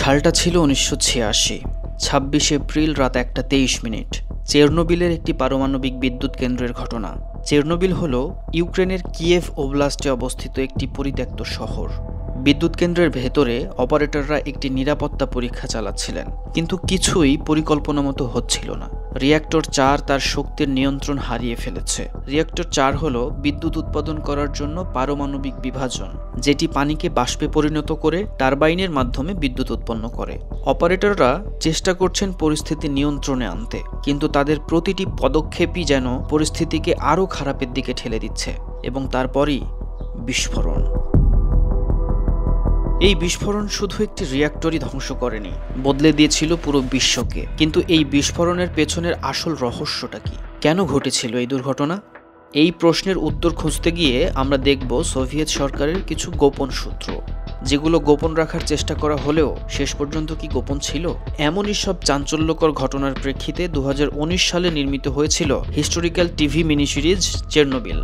সালটা ছিল ১৯৮৬। ২৬ এপ্রিল রাত ১:২৩। চেরনোবিলের একটি পারমাণবিক বিদ্যুৎ কেন্দ্রের ঘটনা। চেরনোবিল হল ইউক্রেনের কিয়েভ ওব্লাস্টে অবস্থিত একটি পরিত্যক্ত শহর। বিদ্যুৎ কেন্দ্রের ভেতরে অপারেটররা একটি নিরাপত্তা পরীক্ষা চালাচ্ছিলেন, কিন্তু কিছুই পরিকল্পনা মতো হচ্ছিল না। রিঅ্যাক্টর ৪ তার শক্তির নিয়ন্ত্রণ হারিয়ে ফেলেছে। রিঅ্যাক্টর ৪ হল বিদ্যুৎ উৎপাদন করার জন্য পারমাণবিক বিভাজন, যেটি পানিকে বাষ্পে পরিণত করে টারবাইনের মাধ্যমে বিদ্যুৎ উৎপন্ন করে। অপারেটররা চেষ্টা করছেন পরিস্থিতি নিয়ন্ত্রণে আনতে, কিন্তু তাদের প্রতিটি পদক্ষেপই যেন পরিস্থিতিকে আরও খারাপের দিকে ঠেলে দিচ্ছে। এবং তারপরই বিস্ফোরণ। এই বিস্ফোরণ শুধু একটি রিঅ্যাক্টরই ধ্বংস করেনি, বদলে দিয়েছিল পুরো বিশ্বকে। কিন্তু এই বিস্ফোরণের পেছনের আসল রহস্যটা কি? কেন ঘটেছিল এই দুর্ঘটনা? এই প্রশ্নের উত্তর খুঁজতে গিয়ে আমরা দেখব সোভিয়েত সরকারের কিছু গোপন সূত্র, যেগুলো গোপন রাখার চেষ্টা করা হলেও শেষ পর্যন্ত কি গোপন ছিল? এমনই সব চাঞ্চল্যকর ঘটনার প্রেক্ষিতে ২০১৯ সালে নির্মিত হয়েছিল historical TV mini series Chernobyl.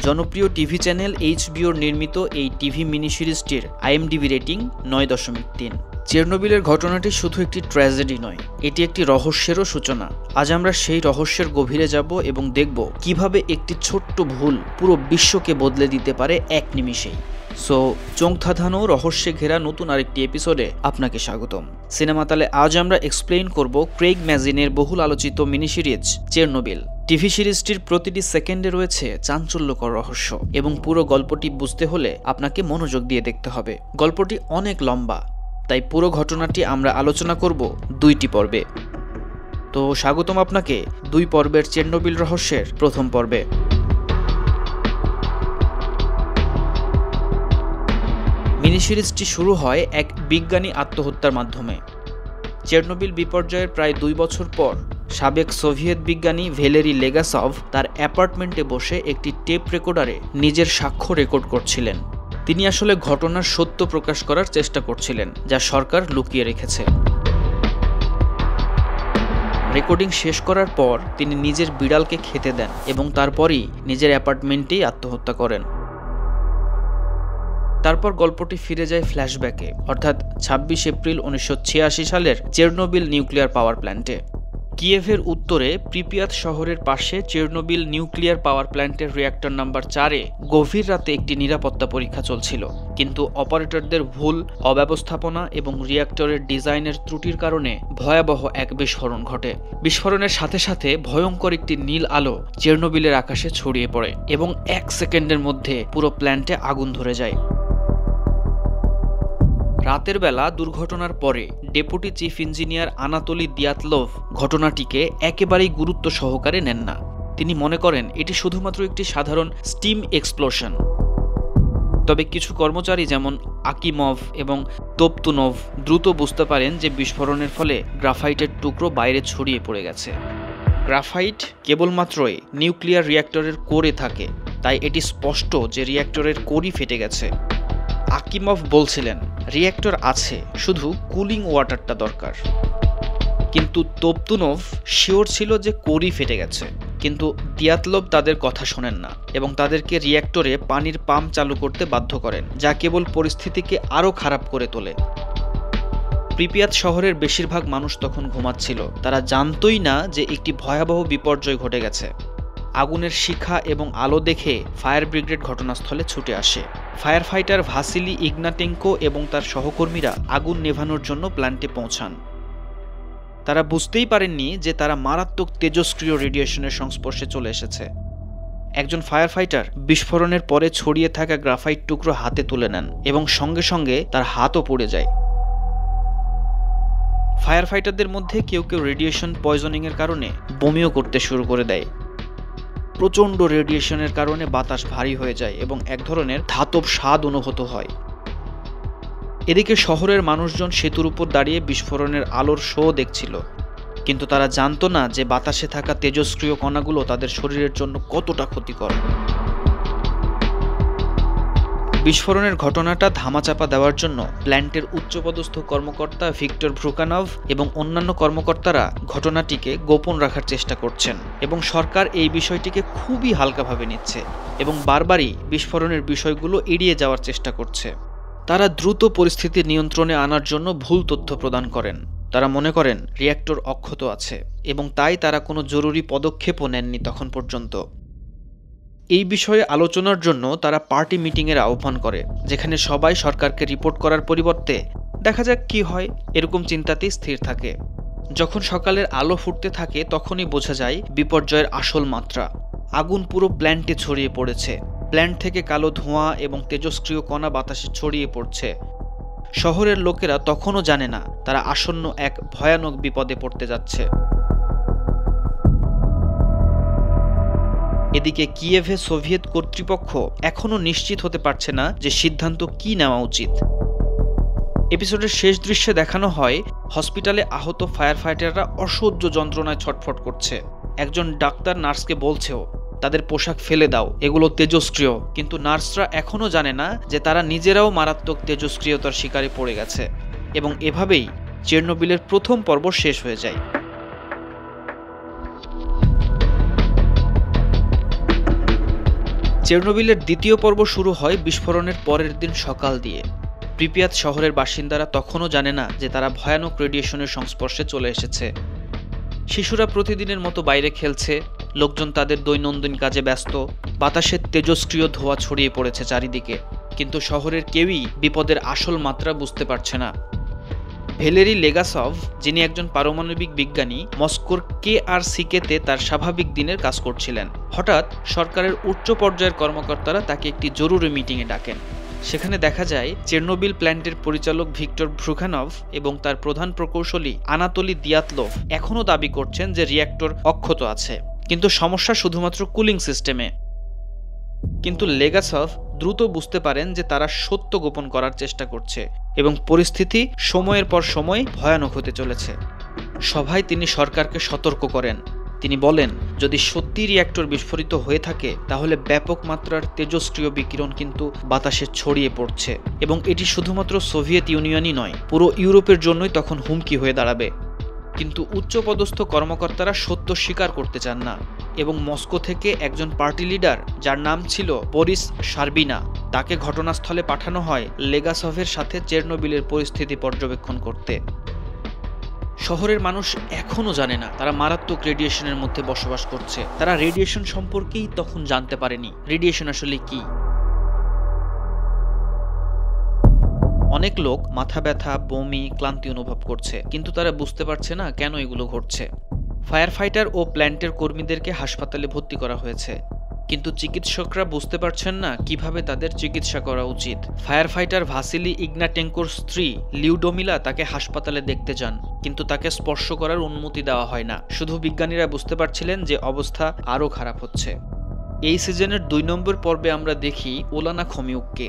জনপ্রিয় টিভি চ্যানেল এইচবিওর নির্মিত এই টিভি মিনি সিরিজটির IMDb রেটিং ৯.৩। চেরনোবিলের ঘটনাটি শুধু একটি ট্র্যাজেডি নয়, এটি একটি রহস্যেরও সূচনা। আজ আমরা সেই রহস্যের গভীরে যাব এবং দেখব কিভাবে একটি ছোট্ট ভুল পুরো বিশ্বকে বদলে দিতে পারে এক নিমিষেই। সো চোখ ধাঁধানো রহস্যে ঘেরা নতুন আরেকটি এপিসোডে আপনাকে স্বাগতম। সিনেমাতালে আজ আমরা এক্সপ্লেইন করব ক্রেইগ ম্যাজিনের বহুল আলোচিত মিনি সিরিজ চেরনোবিল। টিভি সিরিজটির প্রতিটি সেকেন্ডে রয়েছে চাঞ্চল্যকর রহস্য, এবং পুরো গল্পটি বুঝতে হলে আপনাকে মনোযোগ দিয়ে দেখতে হবে। গল্পটি অনেক লম্বা, তাই পুরো ঘটনাটি আমরা আলোচনা করব 2টি পর্বে। তো স্বাগতম আপনাকে 2 পর্বের চেরনোবিল রহস্যের প্রথম পর্বে। মিনি সিরিজটি শুরু হয় এক বিজ্ঞানী আত্মহত্যার মাধ্যমে। চেরনোবিল বিপর্যয়ের প্রায় 2 বছর পর সাবেক সোভিয়েত বিজ্ঞানী ভ্যালেরি লেগাসভ তার অ্যাপার্টমেন্টে বসে একটি টেপ রেকর্ডারে নিজের সাক্ষ্য রেকর্ড করছিলেন। তিনি আসলে ঘটনার সত্য প্রকাশ করার চেষ্টা করছিলেন, যা সরকার লুকিয়ে রেখেছে। রেকর্ডিং শেষ করার পর তিনি নিজের বিড়ালকে খেতে দেন এবং তারপরই নিজের অ্যাপার্টমেন্টেই আত্মহত্যা করেন। তারপর গল্পটি ফিরে যায় ফ্ল্যাশব্যাকে, অর্থাৎ ২৬ এপ্রিল ১৯৮৬ সালের চেরনোবিল নিউক্লিয়ার পাওয়ার প্ল্যান্টে। কিয়েভের উত্তরে প্রিপিয়াত শহরের পাশে চেরনোবিল নিউক্লিয়ার পাওয়ার প্ল্যান্টের রিঅ্যাক্টর নাম্বার ৪-এ গভীর রাতে একটি নিরাপত্তা পরীক্ষা চলছিল, কিন্তু অপারেটরদের ভুল, অব্যবস্থাপনা এবং রিঅ্যাক্টরের ডিজাইনের ত্রুটির কারণে ভয়াবহ এক বিস্ফোরণ ঘটে। বিস্ফোরণের সাথে সাথে ভয়ঙ্কর একটি নীল আলো চেরনোবিলের আকাশে ছড়িয়ে পড়ে এবং 1 সেকেন্ডের মধ্যে পুরো প্ল্যান্টে আগুন ধরে যায়। রাতের বেলা দুর্ঘটনার পরে ডেপুটি চিফ ইঞ্জিনিয়ার আনাতোলি দিয়াতলোভ ঘটনাটিকে একেবারেই গুরুত্ব সহকারে নেন না। তিনি মনে করেন এটি শুধুমাত্র একটি সাধারণ স্টিম এক্সপ্লোশন। তবে কিছু কর্মচারী যেমন আকিমভ এবং তোপতুনভ দ্রুত বুঝতে পারেন যে বিস্ফোরণের ফলে গ্রাফাইটের টুকরো বাইরে ছড়িয়ে পড়ে গেছে। গ্রাফাইট কেবলমাত্রই নিউক্লিয়ার রিঅ্যাক্টরের কোরে থাকে, তাই এটি স্পষ্ট যে রিঅ্যাক্টরের কোরই ফেটে গেছে। আকিমভ বলছিলেন রিঅ্যাক্টর আছে, শুধু কুলিং ওয়াটারটা দরকার। কিন্তু তোপতুনভ শিওর ছিল যে কোরই ফেটে গেছে। কিন্তু দিয়াতলোভ তাদের কথা শোনেন না এবং তাদেরকে রিঅ্যাক্টরে পানির পাম্প চালু করতে বাধ্য করেন, যা কেবল পরিস্থিতিকে আরও খারাপ করে তোলে। প্রিপিয়াত শহরের বেশিরভাগ মানুষ তখন ঘুমাচ্ছিল। তারা জানতই না যে একটি ভয়াবহ বিপর্যয় ঘটে গেছে। আগুনের শিখা এবং আলো দেখে ফায়ার ব্রিগেড ঘটনাস্থলে ছুটে আসে। ফায়ার ফাইটার ভাসিলি ইগনাটেঙ্কো এবং তার সহকর্মীরা আগুন নেভানোর জন্য প্ল্যান্টে পৌঁছান। তারা বুঝতেই পারেননি যে তারা মারাত্মক তেজস্ক্রিয় রেডিয়েশনের সংস্পর্শে চলে এসেছে। একজন ফায়ার ফাইটার বিস্ফোরণের পরে ছড়িয়ে থাকা গ্রাফাইট টুকরো হাতে তুলে নেন এবং সঙ্গে সঙ্গে তার হাতও পুড়ে যায়। ফায়ার ফাইটারদের মধ্যে কেউ কেউ রেডিয়েশন পয়জনিংয়ের কারণে বমিও করতে শুরু করে দেয়। প্রচণ্ড রেডিয়েশনের কারণে বাতাস ভারী হয়ে যায় এবং এক ধরনের ধাতব স্বাদ অনুভূত হয়। এদিকে শহরের মানুষজন সেতুর উপর দাঁড়িয়ে বিস্ফোরণের আলোর শো দেখছিল, কিন্তু তারা জানতো না যে বাতাসে থাকা তেজস্ক্রিয় কণাগুলো তাদের শরীরের জন্য কতটা ক্ষতিকর। বিস্ফোরণের ঘটনাটা ধামাচাপা দেওয়ার জন্য প্ল্যান্টের উচ্চপদস্থ কর্মকর্তা ভিক্টর ভ্রুকানভ এবং অন্যান্য কর্মকর্তারা ঘটনাটিকে গোপন রাখার চেষ্টা করছেন, এবং সরকার এই বিষয়টিকে খুবই হালকাভাবে নিচ্ছে এবং বারবারই বিস্ফোরণের বিষয়গুলো এড়িয়ে যাওয়ার চেষ্টা করছে। তারা দ্রুত পরিস্থিতি নিয়ন্ত্রণে আনার জন্য ভুল তথ্য প্রদান করেন। তারা মনে করেন রিঅ্যাক্টর অক্ষত আছে এবং তাই তারা কোনো জরুরি পদক্ষেপও নেননি তখন পর্যন্ত। এই বিষয়ে আলোচনার জন্য তারা পার্টি মিটিংয়ের আহ্বান করে, যেখানে সবাই সরকারকে রিপোর্ট করার পরিবর্তে দেখা যাক কি হয় এরকম চিন্তাতেই স্থির থাকে। যখন সকালের আলো ফুটতে থাকে তখনই বোঝা যায় বিপর্যয়ের আসল মাত্রা। আগুন পুরো প্ল্যান্টে ছড়িয়ে পড়েছে। প্ল্যান্ট থেকে কালো ধোঁয়া এবং তেজস্ক্রিয় কণা বাতাসে ছড়িয়ে পড়ছে। শহরের লোকেরা তখনও জানে না তারা আসন্ন এক ভয়ানক বিপদে পড়তে যাচ্ছে। এদিকে কিয়েভে সোভিয়েত কর্তৃপক্ষ এখনও নিশ্চিত হতে পারছে না যে সিদ্ধান্ত কি নেওয়া উচিত। এপিসোডের শেষ দৃশ্যে দেখানো হয় হসপিটালে আহত ফায়ার ফাইটাররা অসহ্য যন্ত্রণায় ছটফট করছে। একজন ডাক্তার নার্সকে বলছেও তাদের পোশাক ফেলে দাও, এগুলো তেজস্ক্রিয়। কিন্তু নার্সরা এখনও জানে না যে তারা নিজেরাও মারাত্মক তেজস্ক্রিয়তার শিকারে পড়ে গেছে। এবং এভাবেই চেরনোবিলের প্রথম পর্ব শেষ হয়ে যায়। চেরনোবিলের দ্বিতীয় পর্ব শুরু হয় বিস্ফোরণের পরের দিন সকাল দিয়ে। প্রিপিয়াত শহরের বাসিন্দারা তখনও জানে না যে তারা ভয়ানক রেডিয়েশনের সংস্পর্শে চলে এসেছে। শিশুরা প্রতিদিনের মতো বাইরে খেলছে, লোকজন তাদের দৈনন্দিন কাজে ব্যস্ত। বাতাসের তেজস্ক্রিয় ধোঁয়া ছড়িয়ে পড়েছে চারিদিকে, কিন্তু শহরের কেউই বিপদের আসল মাত্রা বুঝতে পারছে না। ভ্যালেরি লেগাসভ, যিনি একজন পারমাণবিক বিজ্ঞানী, মস্কোর KRCK-তে তার স্বাভাবিক দিনের কাজ করছিলেন। হঠাৎ সরকারের উচ্চ পর্যায়ের কর্মকর্তারা তাকে একটি জরুরি মিটিংয়ে ডাকেন। সেখানে দেখা যায় চেরনোবিল প্ল্যান্টের পরিচালক ভিক্টর ভ্রুখানভ এবং তার প্রধান প্রকৌশলী আনাতোলি দিয়াতলোভ এখনও দাবি করছেন যে রিঅ্যাক্টর অক্ষত আছে, কিন্তু সমস্যা শুধুমাত্র কুলিং সিস্টেমে। কিন্তু লেগাসভ দ্রুত বুঝতে পারেন যে তারা সত্য গোপন করার চেষ্টা করছে এবং পরিস্থিতি সময়ের পর সময় ভয়ানক হতে চলেছে। সভায় তিনি সরকারকে সতর্ক করেন। তিনি বলেন, যদি সত্যি রিঅ্যাক্টর বিস্ফোরিত হয়ে থাকে তাহলে ব্যাপক মাত্রার তেজস্ক্রিয় বিকিরণ কিন্তু বাতাসে ছড়িয়ে পড়ছে এবং এটি শুধুমাত্র সোভিয়েত ইউনিয়নই নয়, পুরো ইউরোপের জন্যই তখন হুমকি হয়ে দাঁড়াবে। কিন্তু উচ্চপদস্থ কর্মকর্তারা সত্য স্বীকার করতে চান না এবং মস্কো থেকে একজন পার্টি লিডার, যার নাম ছিল বরিস শারবিনা, তাকে ঘটনাস্থলে পাঠানো হয় লেগাসভের সাথে চেরনোবিলের পরিস্থিতি পর্যবেক্ষণ করতে। শহরের মানুষ এখনও জানে না তারা মারাত্মক রেডিয়েশনের মধ্যে বসবাস করছে। তারা রেডিয়েশন সম্পর্কেই তখন জানতে পারেনি রেডিয়েশন আসলে কি। অনেক লোক মাথা ব্যথা, বমি, ক্লান্তি অনুভব করছে, কিন্তু তারা বুঝতে পারছে না কেন এগুলো ঘটছে। ফায়ার ফাইটার ও প্ল্যান্টের কর্মীদেরকে হাসপাতালে ভর্তি করা হয়েছে, কিন্তু চিকিৎসকরা বুঝতে পারছেন না কিভাবে তাদের চিকিৎসা করা উচিত। ফায়ার ফাইটার ভাসিলি ইগনাটেঙ্কোর স্ত্রী লিউডোমিলা তাকে হাসপাতালে দেখতে যান, কিন্তু তাকে স্পর্শ করার অনুমতি দেওয়া হয় না। শুধু বিজ্ঞানীরা বুঝতে পারছিলেন যে অবস্থা আরও খারাপ হচ্ছে। এই সিজনের 2 নম্বর পর্বে আমরা দেখি ওলানা খমিউককে,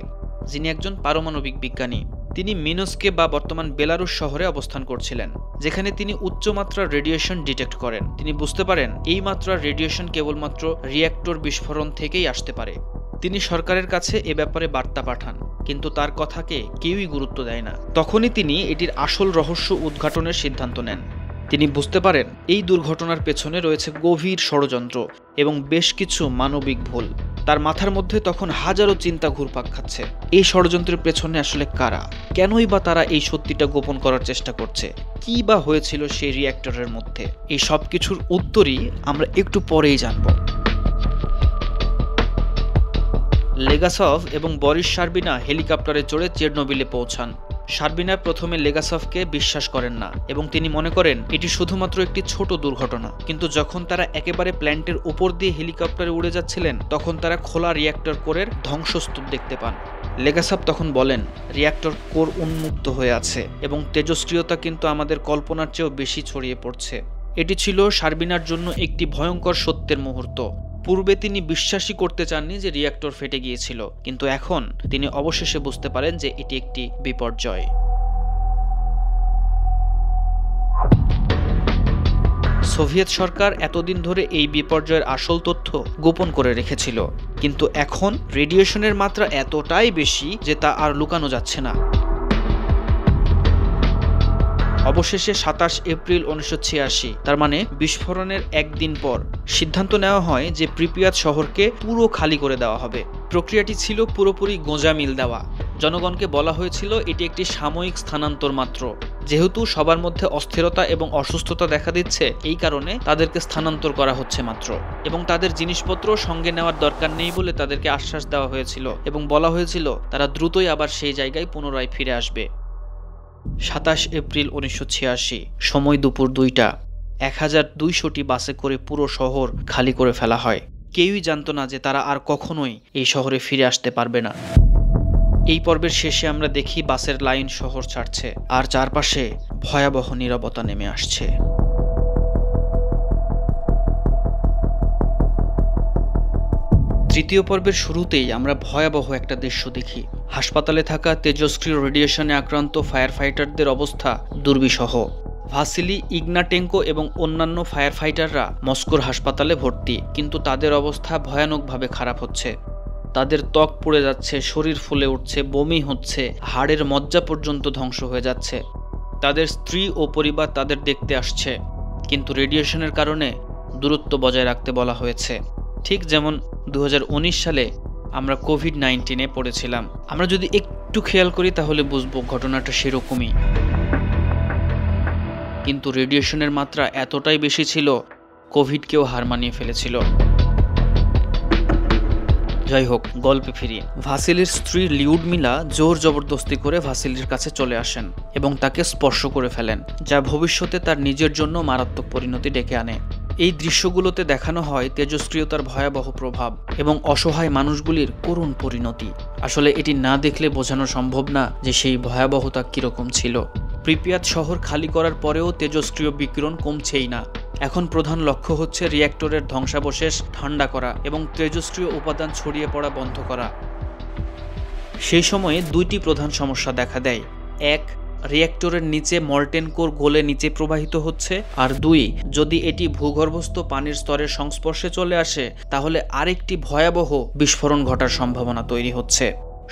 যিনি একজন পারমাণবিক বিজ্ঞানী। তিনি মিনস্কে বা বর্তমান বেলারুশ শহরে অবস্থান করছিলেন, যেখানে তিনি উচ্চমাত্রার রেডিয়েশন ডিটেক্ট করেন। তিনি বুঝতে পারেন এই মাত্রার রেডিয়েশন কেবলমাত্র রিঅ্যাক্টর বিস্ফোরণ থেকেই আসতে পারে। তিনি সরকারের কাছে এ ব্যাপারে বার্তা পাঠান, কিন্তু তার কথাকে কেউই গুরুত্ব দেয় না। তখনই তিনি এটির আসল রহস্য উদ্ঘাটনের সিদ্ধান্ত নেন। তিনি বুঝতে পারেন এই দুর্ঘটনার পেছনে রয়েছে গভীর ষড়যন্ত্র এবং বেশ কিছু মানবিক ভুল। তার মাথার মধ্যে তখন হাজারো চিন্তা ঘুরপাক খাচ্ছে। এই ষড়যন্ত্রের পেছনে আসলে কারা, কেনই বা তারা এই সত্যিটা গোপন করার চেষ্টা করছে, কি বা হয়েছিল সেই রিঅ্যাক্টরের মধ্যে? এই সব কিছুর উত্তরই আমরা একটু পরেই জানব। লেগাসভ এবং বরিস শারবিনা হেলিকপ্টারে চড়ে চেরনোবিলে পৌঁছান। শারবিনা প্রথমে লেগাসভকে বিশ্বাস করেন না এবং তিনি মনে করেন এটি শুধুমাত্র একটি ছোট দুর্ঘটনা। কিন্তু যখন তারা একেবারে প্ল্যান্টের উপর দিয়ে হেলিকপ্টারে উড়ে যাচ্ছিলেন, তখন তারা খোলা রিঅ্যাক্টর কোরের ধ্বংসস্তূপ দেখতে পান। লেগাসভ তখন বলেন, রিঅ্যাক্টর কোর উন্মুক্ত হয়ে আছে এবং তেজস্ক্রিয়তা কিন্তু আমাদের কল্পনার চেয়েও বেশি ছড়িয়ে পড়ছে। এটি ছিল শারবিনার জন্য একটি ভয়ঙ্কর সত্যের মুহূর্ত। পূর্বে তিনি বিশ্বাসই করতে চাননি যে রিঅ্যাক্টর ফেটে গিয়েছিল, কিন্তু এখন তিনি অবশেষে বুঝতে পারেন যে এটি একটি বিপর্যয়। সোভিয়েত সরকার এতদিন ধরে এই বিপর্যয়ের আসল তথ্য গোপন করে রেখেছিল, কিন্তু এখন রেডিয়েশনের মাত্রা এতটাই বেশি যে তা আর লুকানো যাচ্ছে না। অবশেষে 27 এপ্রিল 1986, তার মানে বিস্ফোরণের একদিন পর, সিদ্ধান্ত নেওয়া হয় যে প্রিপিয়াত শহরকে পুরো খালি করে দেওয়া হবে। প্রক্রিয়াটি ছিল পুরোপুরি গোঁজামিল দেওয়া। জনগণকে বলা হয়েছিল এটি একটি সাময়িক স্থানান্তর মাত্র। যেহেতু সবার মধ্যে অস্থিরতা এবং অসুস্থতা দেখা দিচ্ছে, এই কারণে তাদেরকে স্থানান্তর করা হচ্ছে মাত্র, এবং তাদের জিনিসপত্র সঙ্গে নেওয়ার দরকার নেই বলে তাদেরকে আশ্বাস দেওয়া হয়েছিল এবং বলা হয়েছিল তারা দ্রুতই আবার সেই জায়গায় পুনরায় ফিরে আসবে। 27 এপ্রিল 1986, সময় দুপুর 2টা। 1200টি বাসে করে পুরো শহর খালি করে ফেলা হয়। কেউই জানতো না যে তারা আর কখনোই এই শহরে ফিরে আসতে পারবে না। এই পর্বের শেষে আমরা দেখি বাসের লাইন শহর ছাড়ছে আর চারপাশে ভয়াবহ নীরবতা নেমে আসছে। তৃতীয় পর্বের শুরুতেই আমরা ভয়াবহ একটা দৃশ্য দেখি। হাসপাতালে থাকা তেজস্ক্রিয় রেডিয়েশনে আক্রান্ত ফায়ার ফাইটারদের অবস্থা দুর্বিষহ। ভাসিলি ইগনাটেঙ্কো এবং অন্যান্য ফায়ার ফাইটাররা মস্কোর হাসপাতালে ভর্তি, কিন্তু তাদের অবস্থা ভয়ানকভাবে খারাপ হচ্ছে। তাদের ত্বক পুড়ে যাচ্ছে, শরীর ফুলে উঠছে, বমি হচ্ছে, হাড়ের মজ্জা পর্যন্ত ধ্বংস হয়ে যাচ্ছে। তাদের স্ত্রী ও পরিবার তাদের দেখতে আসছে, কিন্তু রেডিয়েশনের কারণে দূরত্ব বজায় রাখতে বলা হয়েছে। ঠিক যেমন 2019 সালে আমরা কোভিড-19-এ পড়েছিলাম। আমরা যদি একটু খেয়াল করি তাহলে বুঝবো ঘটনাটা সেরকমই। কিন্তু রেডিয়েশনের মাত্রা এতটাই বেশি ছিল, কোভিডকেও হার মানিয়ে ফেলেছিল। যাই হোক, গল্পে ফিরি। ভাসিলির স্ত্রী লিউডমিলা জোর জবরদস্তি করে ভাসিলির কাছে চলে আসেন এবং তাকে স্পর্শ করে ফেলেন, যা ভবিষ্যতে তার নিজের জন্য মারাত্মক পরিণতি ডেকে আনে। এই দৃশ্যগুলোতে দেখানো হয় তেজস্ক্রিয়তার ভয়াবহ প্রভাব এবং অসহায় মানুষগুলির করুণ পরিণতি। আসলে এটি না দেখলে বোঝানো সম্ভব না যে সেই ভয়াবহতা কিরকম ছিল। প্রিপিয়াত শহর খালি করার পরেও তেজস্ক্রিয় বিকিরণ কমছেই না। এখন প্রধান লক্ষ্য হচ্ছে রিঅ্যাক্টরের ধ্বংসাবশেষ ঠান্ডা করা এবং তেজস্ক্রিয় উপাদান ছড়িয়ে পড়া বন্ধ করা। সেই সময়ে দুইটি প্রধান সমস্যা দেখা দেয়। এক, রিঅ্যাক্টরের নিচে মল্টেন কোর গলে নিচে প্রবাহিত হচ্ছে, আর দুই, যদি এটি ভূগর্ভস্থ পানির স্তরের সংস্পর্শে চলে আসে তাহলে আরেকটি ভয়াবহ বিস্ফোরণ ঘটার সম্ভাবনা তৈরি হচ্ছে।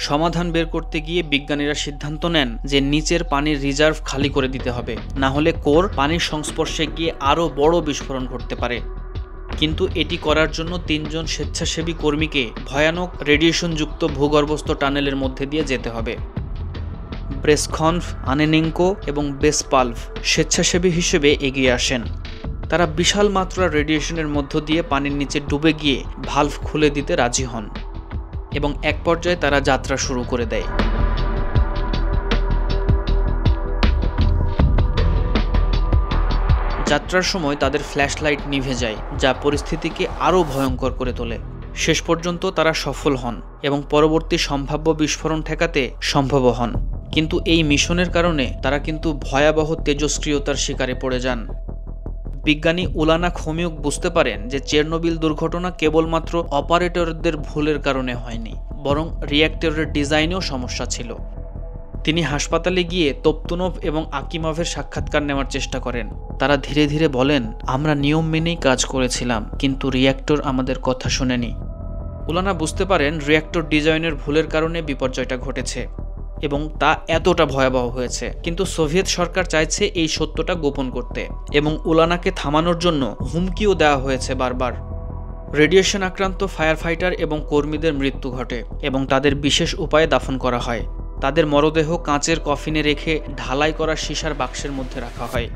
সমাধান বের করতে গিয়ে বিজ্ঞানীরা সিদ্ধান্ত নেন যে নিচের পানির রিজার্ভ খালি করে দিতে হবে, না হলে কোর পানির সংস্পর্শে গিয়ে আরও বড় বিস্ফোরণ ঘটতে পারে। কিন্তু এটি করার জন্য 3 জন স্বেচ্ছাসেবী কর্মীকে ভয়ানক রেডিয়েশনযুক্ত ভূগর্ভস্থ টানেলের মধ্যে দিয়ে যেতে হবে। ব্রেসকনভ, আনেনেঙ্কো এবং বেসপালভ স্বেচ্ছাসেবী হিসেবে এগিয়ে আসেন। তারা বিশাল মাত্রার রেডিয়েশনের মধ্য দিয়ে পানির নিচে ডুবে গিয়ে ভালভ খুলে দিতে রাজি হন এবং এক পর্যায়ে তারা যাত্রা শুরু করে দেয়। যাত্রার সময় তাদের ফ্ল্যাশলাইট নিভে যায়, যা পরিস্থিতিকে আরও ভয়ঙ্কর করে তোলে। শেষ পর্যন্ত তারা সফল হন এবং পরবর্তী সম্ভাব্য বিস্ফোরণ ঠেকাতে সম্ভব হন। কিন্তু এই মিশনের কারণে তারা কিন্তু ভয়াবহ তেজস্ক্রিয়তার শিকারে পড়ে যান। বিজ্ঞানী উলানা খোমিউক বুঝতে পারেন যে চেরনোবিল দুর্ঘটনা কেবলমাত্র অপারেটরদের ভুলের কারণে হয়নি, বরং রিঅ্যাক্টরের ডিজাইনেও সমস্যা ছিল। তিনি হাসপাতালে গিয়ে তোপ্তুনভ এবং আকিমভের সাক্ষাৎকার নেওয়ার চেষ্টা করেন। তারা ধীরে ধীরে বলেন, আমরা নিয়ম মেনেই কাজ করেছিলাম, কিন্তু রিঅ্যাক্টর আমাদের কথা শোনেনি। উলানা বুঝতে পারেন রিঅ্যাক্টর ডিজাইনের ভুলের কারণে বিপর্যয়টা ঘটেছে এবং তা এতটা ভয়াবহ হয়েছে। কিন্তু সোভিয়েত সরকার চাইছে এই সত্যটা গোপন করতে এবং উলানাকে থামানোর জন্য হুমকিও দেওয়া হয়েছে বারবার। রেডিয়েশন আক্রান্ত ফায়ার ফাইটার এবং কর্মীদের মৃত্যু ঘটে এবং তাদের বিশেষ উপায়ে দাফন করা হয়। তাদের মরদেহ কাঁচের কফিনে রেখে ঢালাই করা সীসার বাক্সের মধ্যে রাখা হয়।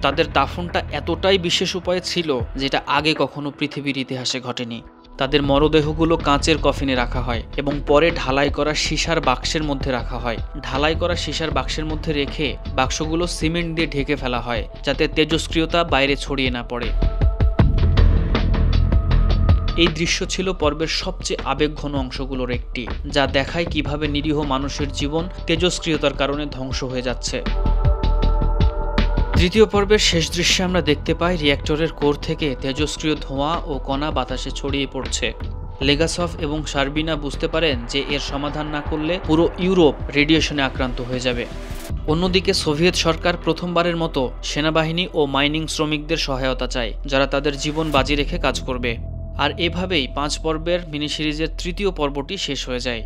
তাদের দাফনটা এতটাই বিশেষ উপায়ে ছিল যেটা আগে কখনো পৃথিবীর ইতিহাসে ঘটেনি। তাদের মরদেহগুলো কাঁচের কফিনে রাখা হয় এবং পরে ঢালাই করা সীসার বাক্সের মধ্যে রাখা হয়। ঢালাই করা সীসার বাক্সের মধ্যে রেখে বাক্সগুলো সিমেন্ট দিয়ে ঢেকে ফেলা হয় যাতে তেজস্ক্রিয়তা বাইরে ছড়িয়ে না পড়ে। এই দৃশ্য ছিল পর্বের সবচেয়ে আবেগঘন অংশগুলোর একটি, যা দেখায় কিভাবে নিরীহ মানুষের জীবন তেজস্ক্রিয়তার কারণে ধ্বংস হয়ে যাচ্ছে। তৃতীয় পর্বের শেষ দৃশ্যে আমরা দেখতে পাই রিঅ্যাক্টরের কোর থেকে তেজস্ক্রিয় ধোঁয়া ও কণা বাতাসে ছড়িয়ে পড়ছে। লেগাসভ এবং সার্বিনা বুঝতে পারেন যে এর সমাধান না করলে পুরো ইউরোপ রেডিয়েশনে আক্রান্ত হয়ে যাবে। অন্যদিকে সোভিয়েত সরকার প্রথমবারের মতো সেনাবাহিনী ও মাইনিং শ্রমিকদের সহায়তা চায়, যারা তাদের জীবন বাজি রেখে কাজ করবে। আর এভাবেই 5 পর্বের মিনি সিরিজের তৃতীয় পর্বটি শেষ হয়ে যায়।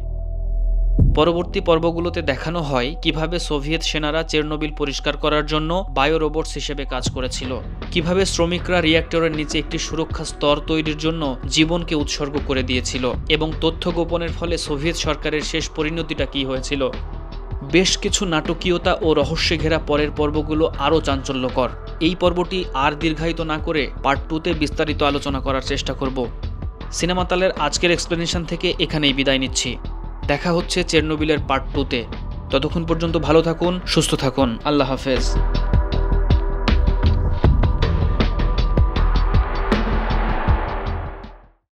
পরবর্তী পর্বগুলোতে দেখানো হয় কিভাবে সোভিয়েত সেনারা চেরনোবিল পরিষ্কার করার জন্য বায়ো রোবটস হিসেবে কাজ করেছিল, কিভাবে শ্রমিকরা রিঅ্যাক্টরের নিচে একটি সুরক্ষা স্তর তৈরির জন্য জীবনকে উৎসর্গ করে দিয়েছিল এবং তথ্য গোপনের ফলে সোভিয়েত সরকারের শেষ পরিণতিটা কী হয়েছিল। বেশ কিছু নাটকীয়তা ও রহস্যে ঘেরা পরের পর্বগুলো আরও চাঞ্চল্যকর। এই পর্বটি আর দীর্ঘায়িত না করে পার্ট 2তে বিস্তারিত আলোচনা করার চেষ্টা করব। সিনেমা তালের আজকের এক্সপ্লেনেশন থেকে এখানেই বিদায় নিচ্ছি। দেখা হচ্ছে চেরনোবিলের পার্ট 2তে। ততক্ষণ পর্যন্ত ভালো থাকুন, সুস্থ থাকুন। আল্লাহ হাফেজ।